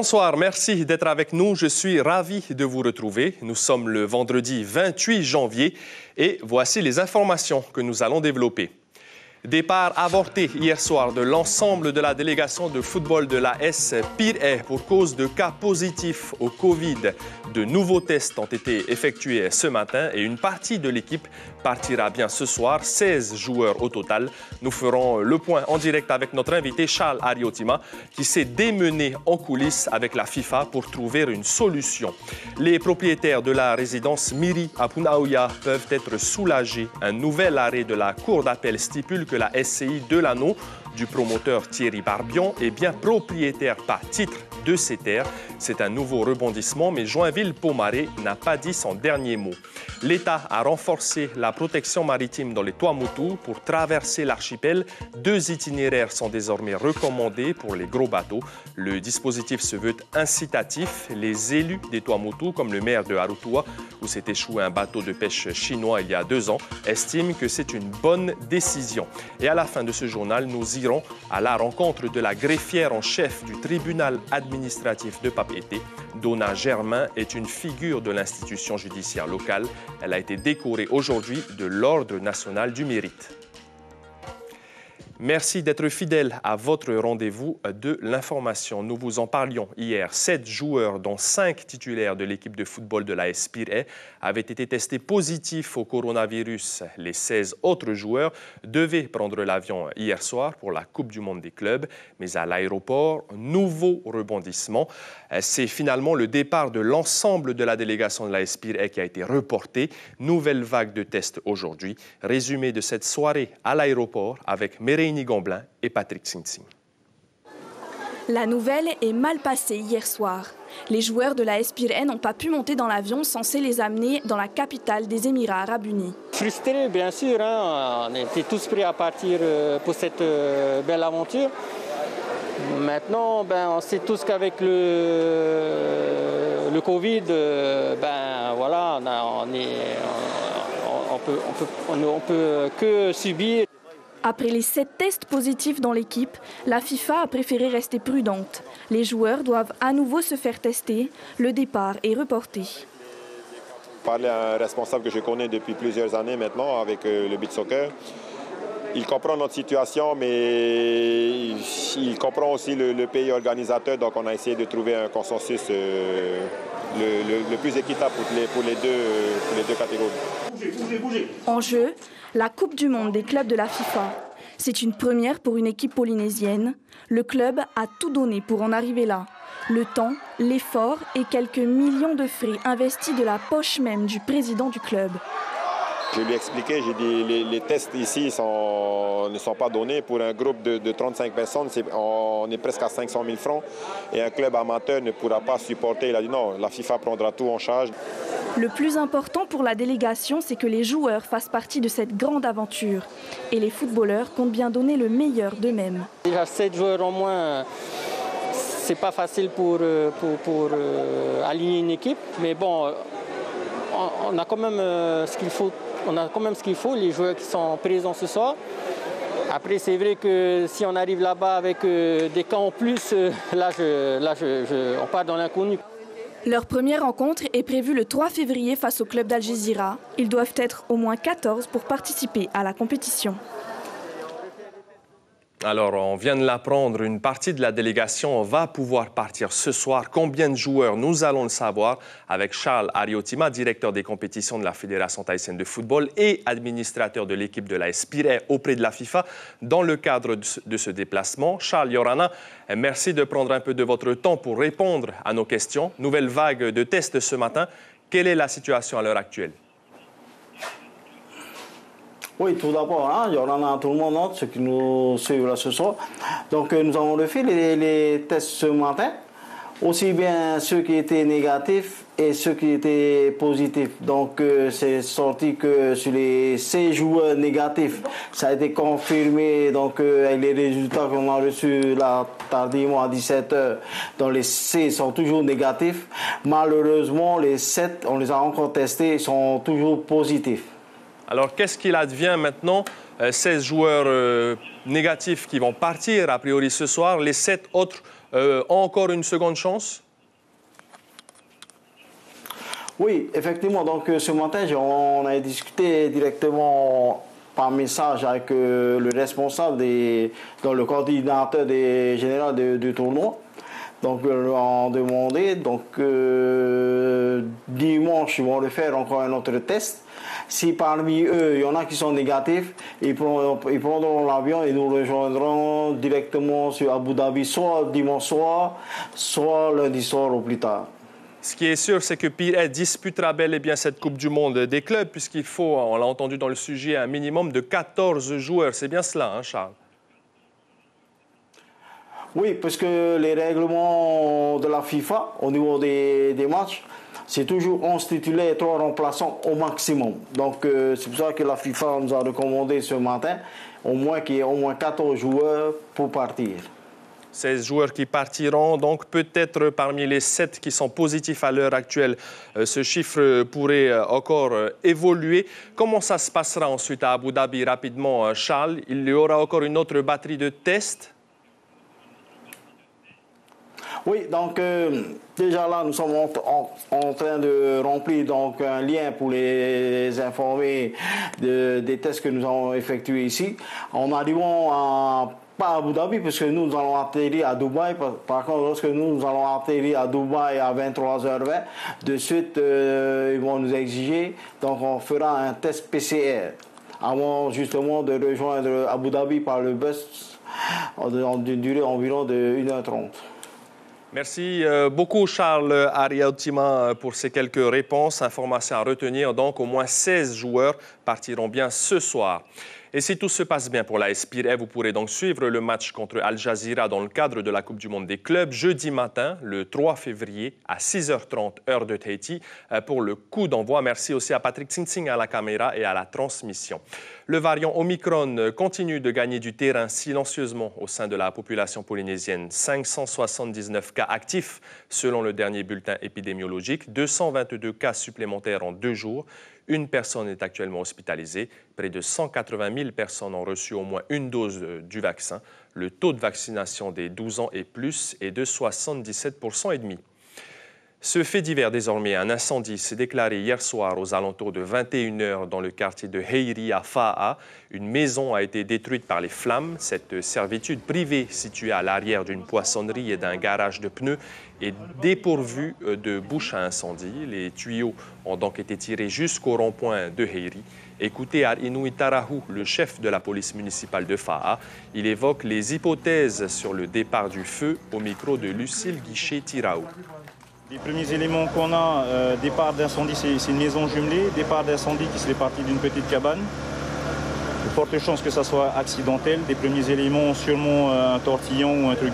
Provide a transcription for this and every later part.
Bonsoir, merci d'être avec nous. Je suis ravi de vous retrouver. Nous sommes le vendredi 28 janvier et voici les informations que nous allons développer. Départ avorté hier soir de l'ensemble de la délégation de football de l'AS Pirée pour cause de cas positifs au Covid. De nouveaux tests ont été effectués ce matin et une partie de l'équipe partira bien ce soir, 16 joueurs au total. Nous ferons le point en direct avec notre invité Charles Ariotima qui s'est démené en coulisses avec la FIFA pour trouver une solution. Les propriétaires de la résidence Miri à Punaouia peuvent être soulagés. Un nouvel arrêt de la Cour d'appel stipule que la SCI de l'anneau du promoteur Thierry Barbion est bien propriétaire par titre de ces terres. C'est un nouveau rebondissement, mais Joinville-Pomaré n'a pas dit son dernier mot. L'État a renforcé la protection maritime dans les Tuamotu pour traverser l'archipel. 2 itinéraires sont désormais recommandés pour les gros bateaux. Le dispositif se veut incitatif. Les élus des Tuamotu, comme le maire de Arutua, où s'est échoué un bateau de pêche chinois il y a 2 ans, estiment que c'est une bonne décision. Et à la fin de ce journal, nous irons à la rencontre de la greffière en chef du tribunal administratif de Papeete. Donna Germain est une figure de l'institution judiciaire locale. Elle a été décorée aujourd'hui de l'Ordre national du mérite. Merci d'être fidèle à votre rendez-vous de l'information. Nous vous en parlions hier. 7 joueurs, dont 5 titulaires de l'équipe de football de l'AS Pirée, avaient été testés positifs au coronavirus. Les 16 autres joueurs devaient prendre l'avion hier soir pour la Coupe du monde des clubs. Mais à l'aéroport, nouveau rebondissement. C'est finalement le départ de l'ensemble de la délégation de l'AS Pirée qui a été reporté. Nouvelle vague de tests aujourd'hui. Résumé de cette soirée à l'aéroport avec Mérénie Gomblin et Patrick Singh. La nouvelle est mal passée hier soir. Les joueurs de l'AS Pirée n'ont pas pu monter dans l'avion censé les amener dans la capitale des Émirats arabes unis. Frustrés, bien sûr. On était tous prêts à partir pour cette belle aventure. Maintenant, on sait tous qu'avec le Covid, voilà, on peut que subir. Après les 7 tests positifs dans l'équipe, la FIFA a préféré rester prudente. Les joueurs doivent à nouveau se faire tester. Le départ est reporté. Parler à un responsable que je connais depuis plusieurs années maintenant avec le beach soccer. Il comprend notre situation, mais il comprend aussi le pays organisateur. Donc on a essayé de trouver un consensus le plus équitable pour les deux catégories. En jeu, la Coupe du monde des clubs de la FIFA. C'est une première pour une équipe polynésienne. Le club a tout donné pour en arriver là. Le temps, l'effort et quelques millions de frais investis de la poche même du président du club. Je lui ai expliqué, j'ai dit les tests ici ne sont pas donnés. Pour un groupe de 35 personnes, on est presque à 500 000 francs. Et un club amateur ne pourra pas supporter. Il a dit non, la FIFA prendra tout en charge. Le plus important pour la délégation, c'est que les joueurs fassent partie de cette grande aventure. Et les footballeurs comptent bien donner le meilleur d'eux-mêmes. Déjà 7 joueurs en moins, c'est pas facile pour aligner une équipe. Mais bon, on a quand même ce qu'il faut. On a quand même ce qu'il faut, les joueurs qui sont présents ce soir. Après, c'est vrai que si on arrive là-bas avec des cas en plus, on part dans l'inconnu. Leur première rencontre est prévue le 3 février face au club d'Al Jazeera. Ils doivent être au moins 14 pour participer à la compétition. Alors, on vient de l'apprendre, une partie de la délégation va pouvoir partir ce soir. Combien de joueurs? Nous allons le savoir avec Charles Ariotima, directeur des compétitions de la Fédération thaïsienne de football et administrateur de l'équipe de l'AS Pirée auprès de la FIFA dans le cadre de ce déplacement. Charles Yorana, merci de prendre un peu de votre temps pour répondre à nos questions. Nouvelle vague de tests ce matin. Quelle est la situation à l'heure actuelle? Oui, tout d'abord, il y en a tout le monde, ceux qui nous suivent là ce soir. Donc nous avons refait les tests ce matin, aussi bien ceux qui étaient négatifs et ceux qui étaient positifs. Donc c'est sorti que sur les 6 joueurs négatifs, ça a été confirmé donc, avec les résultats qu'on a reçus là tardivement à 17h. Donc les 6 sont toujours négatifs. Malheureusement, les 7, on les a encore testés, ils sont toujours positifs. Alors, qu'est-ce qu'il advient maintenant? 16 joueurs négatifs qui vont partir, a priori, ce soir. Les 7 autres ont encore une seconde chance? Oui, effectivement. Donc ce matin, on a discuté directement par message avec le responsable, le coordinateur général du tournoi. Donc, ils leur ont demandé, dimanche, ils vont refaire encore un autre test. Si parmi eux, il y en a qui sont négatifs, ils prendront l'avion et nous rejoindront directement sur Abu Dhabi, soit dimanche soir, soit lundi soir au plus tard. Ce qui est sûr, c'est que Pirée disputera bel et bien cette Coupe du Monde des clubs, puisqu'il faut, on l'a entendu dans le sujet, un minimum de 14 joueurs. C'est bien cela, hein, Charles? Oui, parce que les règlements de la FIFA, au niveau des matchs, c'est toujours 11 titulaires et 3 remplaçants au maximum. Donc, c'est pour ça que la FIFA nous a recommandé ce matin qu'il y ait au moins 14 joueurs pour partir. 16 joueurs qui partiront, donc peut-être parmi les 7 qui sont positifs à l'heure actuelle. Ce chiffre pourrait encore évoluer. Comment ça se passera ensuite à Abu Dhabi rapidement, Charles? Il y aura encore une autre batterie de tests? Oui, donc déjà là, nous sommes en train de remplir donc, un lien pour les informer des tests que nous avons effectués ici. En arrivant pas à Abu Dhabi, puisque nous allons atterrir à Dubaï. Par contre, lorsque nous allons atterrir à Dubaï à 23h20, de suite, ils vont nous exiger. Donc, on fera un test PCR avant justement de rejoindre Abu Dhabi par le bus d'une durée environ de 1h30. Merci beaucoup, Charles Arieltima, pour ces quelques réponses. Informations à retenir. Donc, au moins 16 joueurs partiront bien ce soir. Et si tout se passe bien pour l'AS Pirée, vous pourrez donc suivre le match contre Al Jazeera dans le cadre de la Coupe du Monde des clubs jeudi matin, le 3 février, à 6h30, heure de Tahiti, pour le coup d'envoi. Merci aussi à Patrick Tsing à la caméra et à la transmission. Le variant Omicron continue de gagner du terrain silencieusement au sein de la population polynésienne. 579 cas actifs selon le dernier bulletin épidémiologique, 222 cas supplémentaires en 2 jours. Une personne est actuellement hospitalisée. Près de 180 000 personnes ont reçu au moins une dose du vaccin. Le taux de vaccination des 12 ans et plus est de 77,5%. Ce fait divers désormais, un incendie s'est déclaré hier soir aux alentours de 21h dans le quartier de Heiri à Fa'a. Une maison a été détruite par les flammes. Cette servitude privée située à l'arrière d'une poissonnerie et d'un garage de pneus est dépourvue de bouche à incendie. Les tuyaux ont donc été tirés jusqu'au rond-point de Heiri. Écoutez Ar'inui Tarahu, le chef de la police municipale de Fa'a. Il évoque les hypothèses sur le départ du feu au micro de Lucille Guichet-Tiraou. Les premiers éléments qu'on a, départ d'incendie, c'est une maison jumelée. Départ d'incendie qui serait parti d'une petite cabane. De fortes chances que ça soit accidentel. Des premiers éléments, sûrement un tortillon ou un truc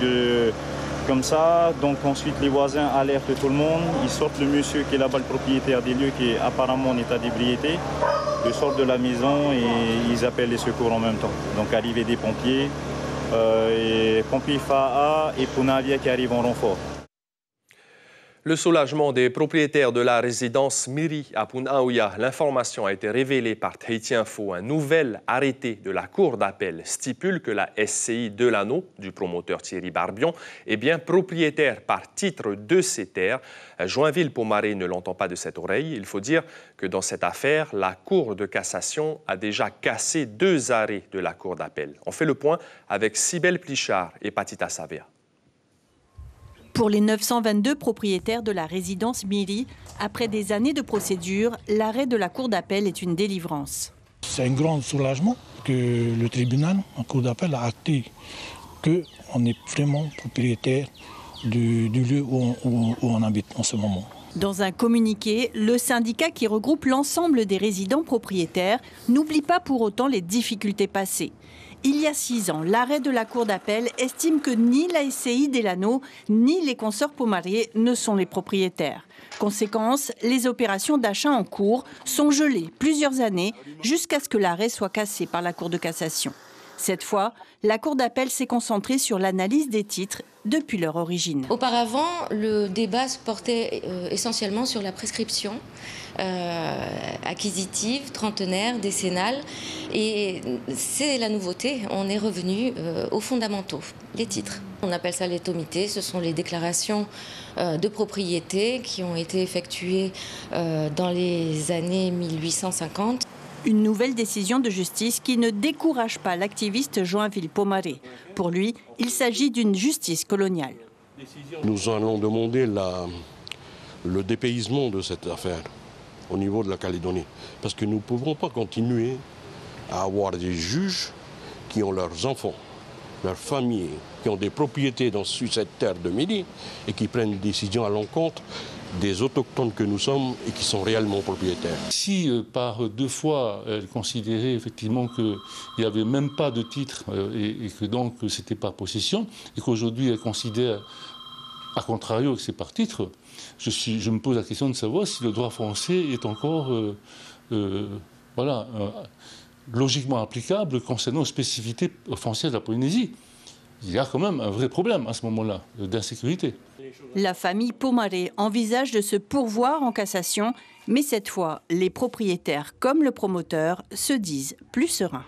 comme ça. Donc ensuite, les voisins alertent tout le monde. Ils sortent le monsieur qui est là-bas, le propriétaire des lieux, qui est apparemment en état d'ébriété. Ils sortent de la maison et ils appellent les secours en même temps. Donc arrivée des pompiers, et pompiers FAA et Punavia qui arrivent en renfort. Le soulagement des propriétaires de la résidence Miri à Punaouia. L'information a été révélée par Tahiti Info. Un nouvel arrêté de la Cour d'appel stipule que la SCI Delano, du promoteur Thierry Barbion, est bien propriétaire par titre de ces terres. Joinville-Pomaré ne l'entend pas de cette oreille. Il faut dire que dans cette affaire, la Cour de cassation a déjà cassé 2 arrêts de la Cour d'appel. On fait le point avec Cybèle Plichard et Patita Savea. Pour les 922 propriétaires de la résidence Miri, après des années de procédure, l'arrêt de la Cour d'appel est une délivrance. C'est un grand soulagement que le tribunal, en Cour d'appel, a acté qu'on est vraiment propriétaire du lieu où on habite en ce moment. Dans un communiqué, le syndicat qui regroupe l'ensemble des résidents propriétaires n'oublie pas pour autant les difficultés passées. Il y a 6 ans, l'arrêt de la Cour d'appel estime que ni la SCI Delano ni les consorts Pomarié ne sont les propriétaires. Conséquence, les opérations d'achat en cours sont gelées plusieurs années jusqu'à ce que l'arrêt soit cassé par la Cour de cassation. Cette fois, la Cour d'appel s'est concentrée sur l'analyse des titres depuis leur origine. Auparavant, le débat se portait essentiellement sur la prescription acquisitive, trentenaire, décennale. Et c'est la nouveauté, on est revenu aux fondamentaux, les titres. On appelle ça les tomités, ce sont les déclarations de propriété qui ont été effectuées dans les années 1850. Une nouvelle décision de justice qui ne décourage pas l'activiste Joinville Pomaré. Pour lui, il s'agit d'une justice coloniale. Nous allons demander le dépaysement de cette affaire au niveau de la Calédonie. Parce que nous ne pouvons pas continuer à avoir des juges qui ont leurs enfants, leurs familles, qui ont des propriétés sur cette terre de Midi et qui prennent des décisions à l'encontre des autochtones que nous sommes et qui sont réellement propriétaires. Si par 2 fois elle considérait effectivement qu'il n'y avait même pas de titre et que donc ce n'était pas possession, et qu'aujourd'hui elle considère à contrario que c'est par titre, je me pose la question de savoir si le droit français est encore logiquement applicable concernant les spécificités foncières de la Polynésie. Il y a quand même un vrai problème à ce moment-là d'insécurité. La famille Pomaré envisage de se pourvoir en cassation, mais cette fois, les propriétaires comme le promoteur se disent plus sereins.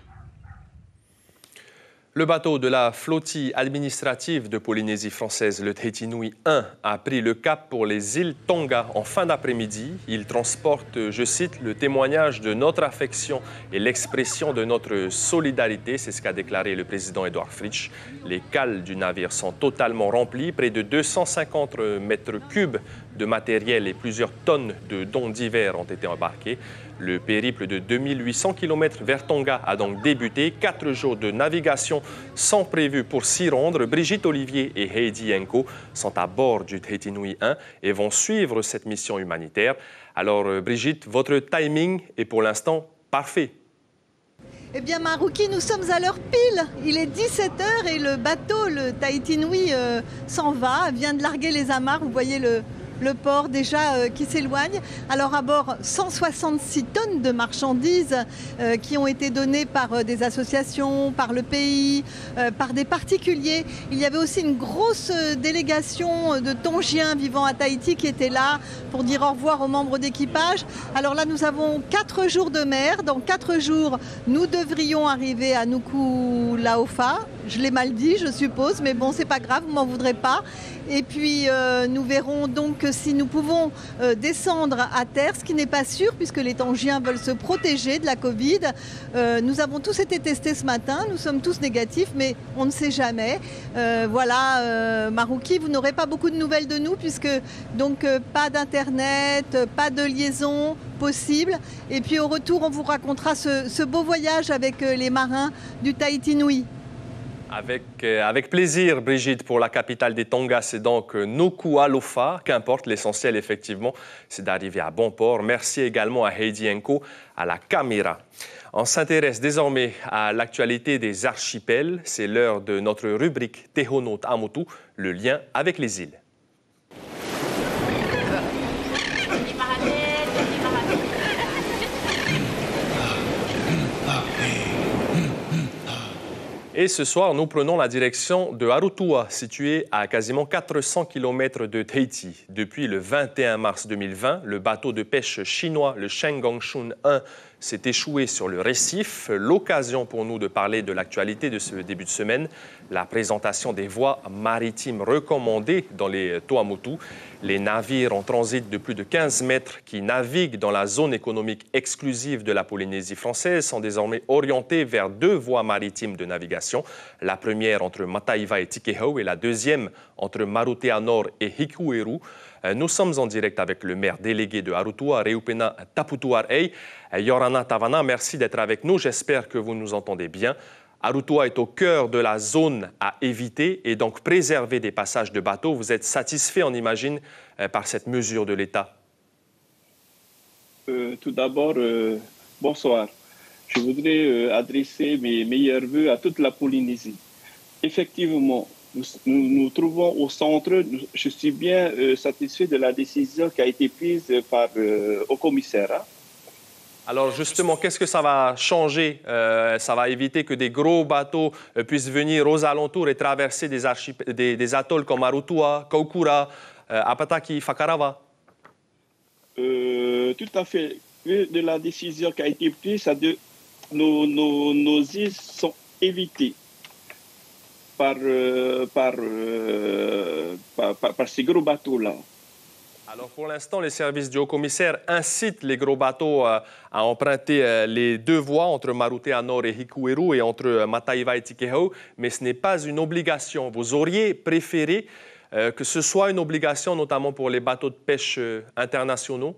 Le bateau de la flottille administrative de Polynésie française, le Tahiti Nui 1, a pris le cap pour les îles Tonga en fin d'après-midi. Il transporte, je cite, le témoignage de notre affection et l'expression de notre solidarité. C'est ce qu'a déclaré le président Édouard Fritsch. Les cales du navire sont totalement remplies. Près de 250 mètres cubes de matériel et plusieurs tonnes de dons divers ont été embarqués. Le périple de 2800 km vers Tonga a donc débuté. 4 jours de navigation sont prévus pour s'y rendre. Brigitte Olivier et Heidi Enko sont à bord du Tahiti Nui 1 et vont suivre cette mission humanitaire. Alors Brigitte, votre timing est pour l'instant parfait. Eh bien Marouki, nous sommes à l'heure pile. Il est 17h et le bateau, le Tahiti Nui, s'en va, vient de larguer les amarres. Vous voyez le port déjà qui s'éloigne. Alors à bord, 166 tonnes de marchandises qui ont été données par des associations, par le pays, par des particuliers. Il y avait aussi une grosse délégation de Tongiens vivant à Tahiti qui était là pour dire au revoir aux membres d'équipage. Alors là, nous avons 4 jours de mer. Dans 4 jours, nous devrions arriver à Nuku'alofa. Je l'ai mal dit, je suppose, mais bon, c'est pas grave, vous m'en voudrez pas. Et puis, nous verrons donc si nous pouvons descendre à terre, ce qui n'est pas sûr, puisque les Tongiens veulent se protéger de la Covid. Nous avons tous été testés ce matin, nous sommes tous négatifs, mais on ne sait jamais. Voilà, Marouki, vous n'aurez pas beaucoup de nouvelles de nous, puisque donc pas d'Internet, pas de liaison possible. Et puis au retour, on vous racontera ce beau voyage avec les marins du Tahiti Nui. Avec plaisir, Brigitte, pour la capitale des Tonga, c'est donc Nuku'alofa. Qu'importe, l'essentiel, effectivement, c'est d'arriver à bon port. Merci également à Heidi Enko, à la caméra. On s'intéresse désormais à l'actualité des archipels. C'est l'heure de notre rubrique Tehono Ta'amotu, le lien avec les îles. Et ce soir, nous prenons la direction de Arutua, située à quasiment 400 km de Tahiti. Depuis le 21 mars 2020, le bateau de pêche chinois, le Sheng Gongshun 1, s'est échoué sur le récif. L'occasion pour nous de parler de l'actualité de ce début de semaine, la présentation des voies maritimes recommandées dans les Tuamotu. Les navires en transit de plus de 15 mètres qui naviguent dans la zone économique exclusive de la Polynésie française sont désormais orientés vers 2 voies maritimes de navigation. La première entre Mataiva et Tikehau et la deuxième entre Marutea Nord et Hikueru. Nous sommes en direct avec le maire délégué de Arutua, Reupena Taputuar'ei. Yorana Tavana, merci d'être avec nous. J'espère que vous nous entendez bien. Arutua est au cœur de la zone à éviter et donc préserver des passages de bateaux. Vous êtes satisfait, on imagine, par cette mesure de l'État? Tout d'abord, bonsoir. Je voudrais adresser mes meilleurs vœux à toute la Polynésie. Effectivement, nous nous trouvons au centre. Je suis bien satisfait de la décision qui a été prise au commissaire. Alors justement, qu'est-ce que ça va changer? Ça va éviter que des gros bateaux puissent venir aux alentours et traverser des atolls comme Arutua, Kaukura, Apataki, Whakarava? Tout à fait. De la décision qui a été prise, nos îles sont évitées. par ces gros bateaux-là. Alors pour l'instant, les services du haut-commissaire incitent les gros bateaux à emprunter les deux voies entre Marutea Nord et Hikueru et entre Mataiva et Tikehau, mais ce n'est pas une obligation. Vous auriez préféré que ce soit une obligation, notamment pour les bateaux de pêche internationaux?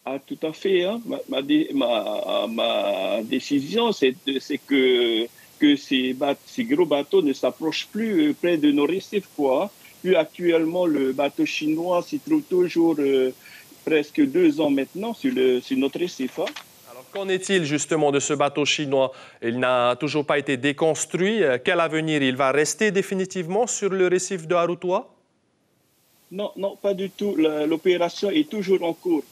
Ah, tout à fait. Hein. Ma décision, c'est que ces gros bateaux ne s'approchent plus près de nos récifs, quoi. Puis actuellement, le bateau chinois s'y trouve toujours presque 2 ans maintenant sur notre récif. Hein. Alors, qu'en est-il justement de ce bateau chinois? Il n'a toujours pas été déconstruit. Quel avenir? Il va rester définitivement sur le récif de Arutua? Non, pas du tout. L'opération est toujours en cours.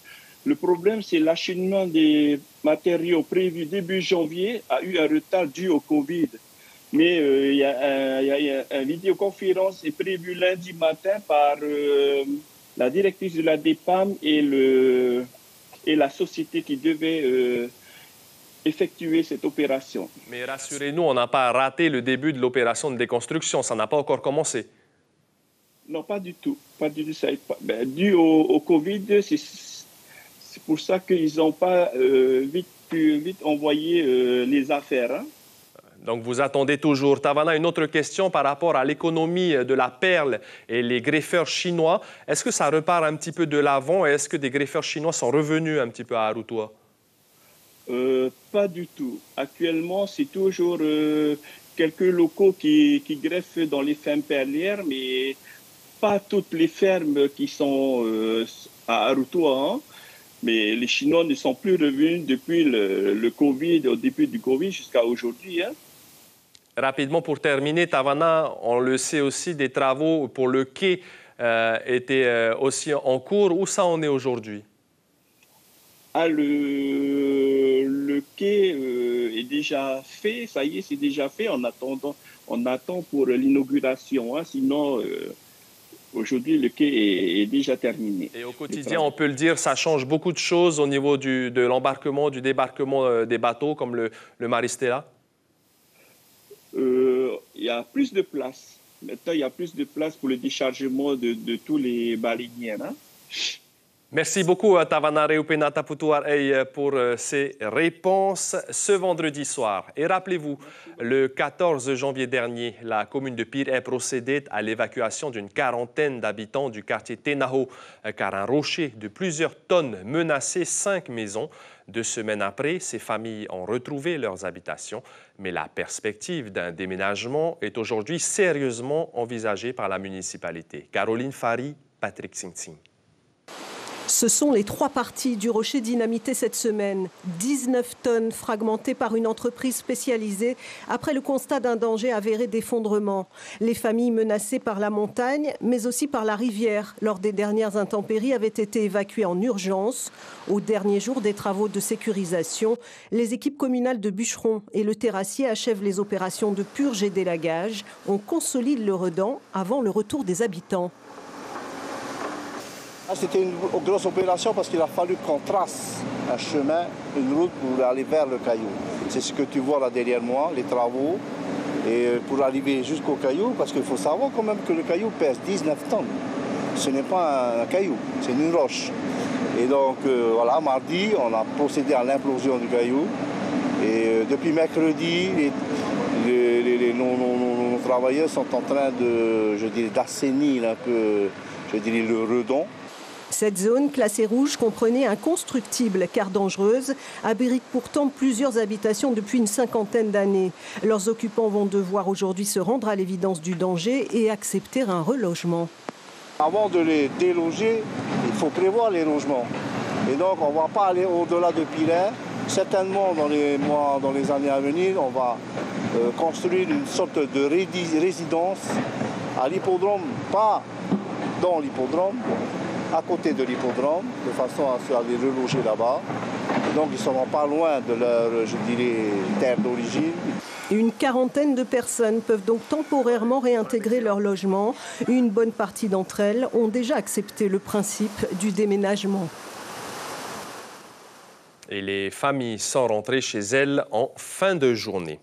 Le problème, c'est l'acheminement des matériaux prévus début janvier a eu un retard dû au Covid. Mais il y a une vidéoconférence est prévue lundi matin par la directrice de la DEPAM et la société qui devait effectuer cette opération. Mais rassurez-nous, on n'a pas raté le début de l'opération de déconstruction. Ça n'a pas encore commencé. Non, pas du tout. Pas du tout. Dû au Covid, c'est pour ça qu'ils n'ont pas vite envoyé les affaires. Hein. Donc, vous attendez toujours. Tavana, une autre question par rapport à l'économie de la perle et les greffeurs chinois. Est-ce que ça repart un petit peu de l'avant et est-ce que des greffeurs chinois sont revenus un petit peu à Arutua? Pas du tout. Actuellement, c'est toujours quelques locaux qui greffent dans les fermes perlières, mais pas toutes les fermes qui sont à Arutua. Hein. Mais les Chinois ne sont plus revenus depuis le Covid, au début du Covid jusqu'à aujourd'hui. Hein. Rapidement, pour terminer, Tavana, on le sait aussi, des travaux pour le quai étaient aussi en cours. Où ça en est aujourd'hui? Ah, le quai est déjà fait. Ça y est, c'est déjà fait. On attend pour l'inauguration. Hein. Sinon, aujourd'hui, le quai est déjà terminé. Et au quotidien, on peut le dire, ça change beaucoup de choses au niveau de l'embarquement, du débarquement des bateaux, comme le Maristella? Il y a plus de place. Maintenant, il y a plus de place pour le déchargement de tous les baleiniers. Hein? Merci beaucoup, Tavana Reupena Taputuarei, pour ces réponses ce vendredi soir. Et rappelez-vous, le 14 janvier dernier, la commune de Pirée procédait à l'évacuation d'une quarantaine d'habitants du quartier Tenaho, car un rocher de plusieurs tonnes menaçait 5 maisons. 2 semaines après, ces familles ont retrouvé leurs habitations, mais la perspective d'un déménagement est aujourd'hui sérieusement envisagée par la municipalité. Caroline Fari, Patrick Singh. Ce sont les 3 parties du rocher dynamité cette semaine. 19 tonnes fragmentées par une entreprise spécialisée après le constat d'un danger avéré d'effondrement. Les familles menacées par la montagne, mais aussi par la rivière, lors des dernières intempéries, avaient été évacuées en urgence. Au dernier jour des travaux de sécurisation, les équipes communales de bûcherons et le terrassier achèvent les opérations de purge et d'élagage. On consolide le redent avant le retour des habitants. C'était une grosse opération parce qu'il a fallu qu'on trace un chemin, une route pour aller vers le caillou. C'est ce que tu vois là derrière moi, les travaux, et pour arriver jusqu'au caillou, parce qu'il faut savoir quand même que le caillou pèse 19 tonnes. Ce n'est pas un caillou, c'est une roche. Et donc voilà, mardi, on a procédé à l'implosion du caillou. Et depuis mercredi, nos travailleurs sont en train d'assainir un peu, le redond. Cette zone classée rouge comprenait inconstructible car dangereuse, abrite pourtant plusieurs habitations depuis une 50aine d'années. Leurs occupants vont devoir aujourd'hui se rendre à l'évidence du danger et accepter un relogement. Avant de les déloger, il faut prévoir les logements. Et donc on ne va pas aller au-delà de Pirée. Certainement dans les années à venir, on va construire une sorte de résidence à l'hippodrome, pas dans l'hippodrome, à côté de l'hippodrome, de façon à les reloger là-bas. Donc ils ne seront pas loin de leur, terre d'origine. Une quarantaine de personnes peuvent donc temporairement réintégrer leur logement. Une bonne partie d'entre elles ont déjà accepté le principe du déménagement. Et les familles sont rentrées chez elles en fin de journée.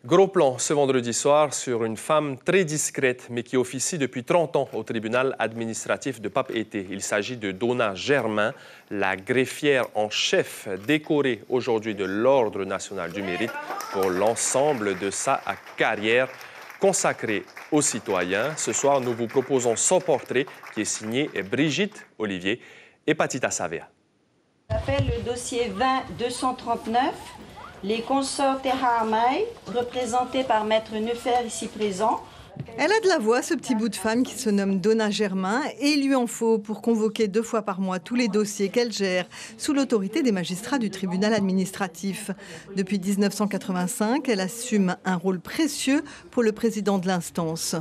Gros plan ce vendredi soir sur une femme très discrète, mais qui officie depuis 30 ans au tribunal administratif de Papeete. Il s'agit de Donna Germain, la greffière en chef décorée aujourd'hui de l'Ordre national du mérite pour l'ensemble de sa carrière consacrée aux citoyens. Ce soir, nous vous proposons son portrait qui est signé Brigitte Olivier et Patita Savea. J'appelle le dossier 20-239. Les consorts Terra Amai, représentés par Maître Nefer ici présent. Elle a de la voix, ce petit bout de femme qui se nomme Donna Germain, et il lui en faut pour convoquer 2 fois par mois tous les dossiers qu'elle gère sous l'autorité des magistrats du tribunal administratif. Depuis 1985, elle assume un rôle précieux pour le président de l'instance.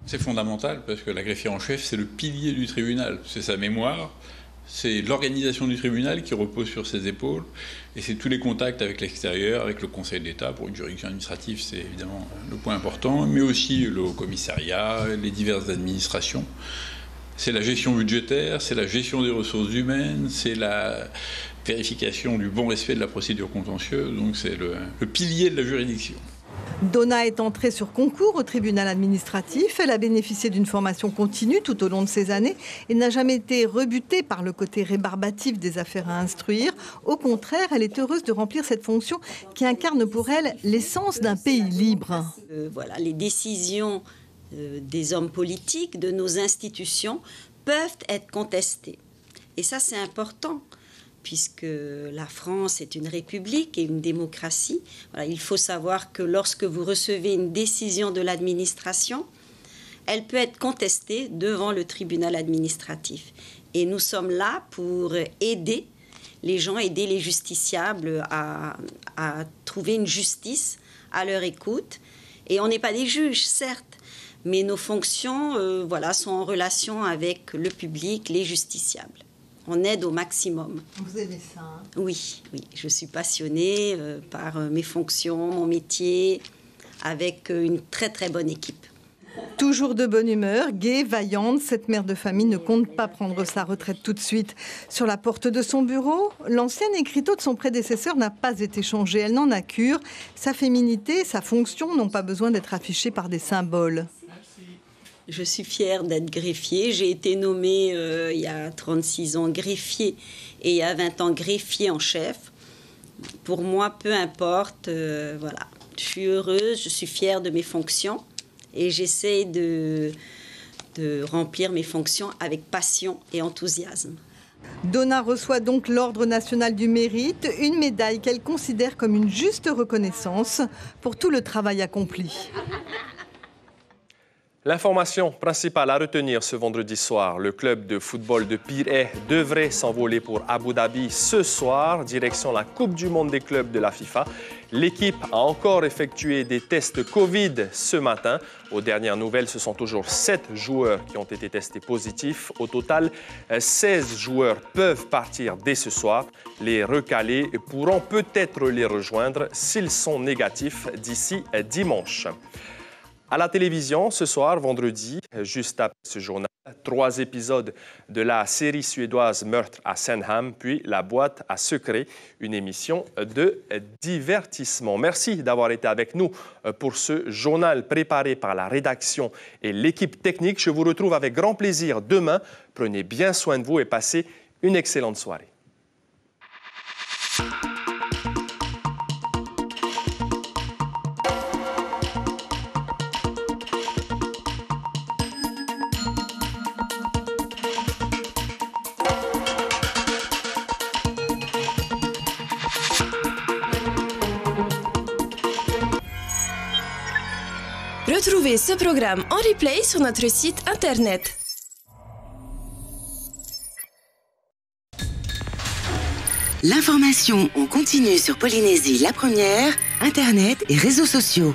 C'est fondamental parce que la greffière en chef, c'est le pilier du tribunal, c'est sa mémoire. C'est l'organisation du tribunal qui repose sur ses épaules et c'est tous les contacts avec l'extérieur, avec le Conseil d'État. Pour une juridiction administrative, c'est évidemment le point important, mais aussi le Haut-Commissariat, les diverses administrations. C'est la gestion budgétaire, c'est la gestion des ressources humaines, c'est la vérification du bon respect de la procédure contentieuse, donc c'est le pilier de la juridiction. Donna est entrée sur concours au tribunal administratif. Elle a bénéficié d'une formation continue tout au long de ces années et n'a jamais été rebutée par le côté rébarbatif des affaires à instruire. Au contraire, elle est heureuse de remplir cette fonction qui incarne pour elle l'essence d'un pays libre. Voilà, les décisions des hommes politiques, de nos institutions, peuvent être contestées. Et ça, c'est important. Puisque la France est une république et une démocratie. Voilà, il faut savoir que lorsque vous recevez une décision de l'administration, elle peut être contestée devant le tribunal administratif. Et nous sommes là pour aider les gens, aider les justiciables à trouver une justice à leur écoute. Et on n'est pas des juges, certes, mais nos fonctions sont en relation avec le public, les justiciables. On aide au maximum. Vous aimez ça, hein? Oui, je suis passionnée par mes fonctions, mon métier, avec une très très bonne équipe. Toujours de bonne humeur, gaie, vaillante, cette mère de famille ne compte pas prendre sa retraite tout de suite. Sur la porte de son bureau, l'ancien écriteau de son prédécesseur n'a pas été changé. Elle n'en a cure. Sa féminité, sa fonction n'ont pas besoin d'être affichées par des symboles. Je suis fière d'être greffier. J'ai été nommée il y a 36 ans greffier et il y a 20 ans greffier en chef. Pour moi, peu importe. Voilà. Je suis heureuse, je suis fière de mes fonctions et j'essaie de remplir mes fonctions avec passion et enthousiasme. Donna reçoit donc l'Ordre national du mérite, une médaille qu'elle considère comme une juste reconnaissance pour tout le travail accompli. L'information principale à retenir ce vendredi soir, le club de football de Pirée devrait s'envoler pour Abu Dhabi ce soir, direction la Coupe du monde des clubs de la FIFA. L'équipe a encore effectué des tests Covid ce matin. Aux dernières nouvelles, ce sont toujours 7 joueurs qui ont été testés positifs. Au total, 16 joueurs peuvent partir dès ce soir. Les recalés pourront peut-être les rejoindre s'ils sont négatifs d'ici dimanche. À la télévision, ce soir, vendredi, juste après ce journal, 3 épisodes de la série suédoise Meurtre à Sandhamn, puis La boîte à secrets, une émission de divertissement. Merci d'avoir été avec nous pour ce journal préparé par la rédaction et l'équipe technique. Je vous retrouve avec grand plaisir demain. Prenez bien soin de vous et passez une excellente soirée. Retrouvez ce programme en replay sur notre site internet. L'information en continu sur Polynésie la première, internet et réseaux sociaux.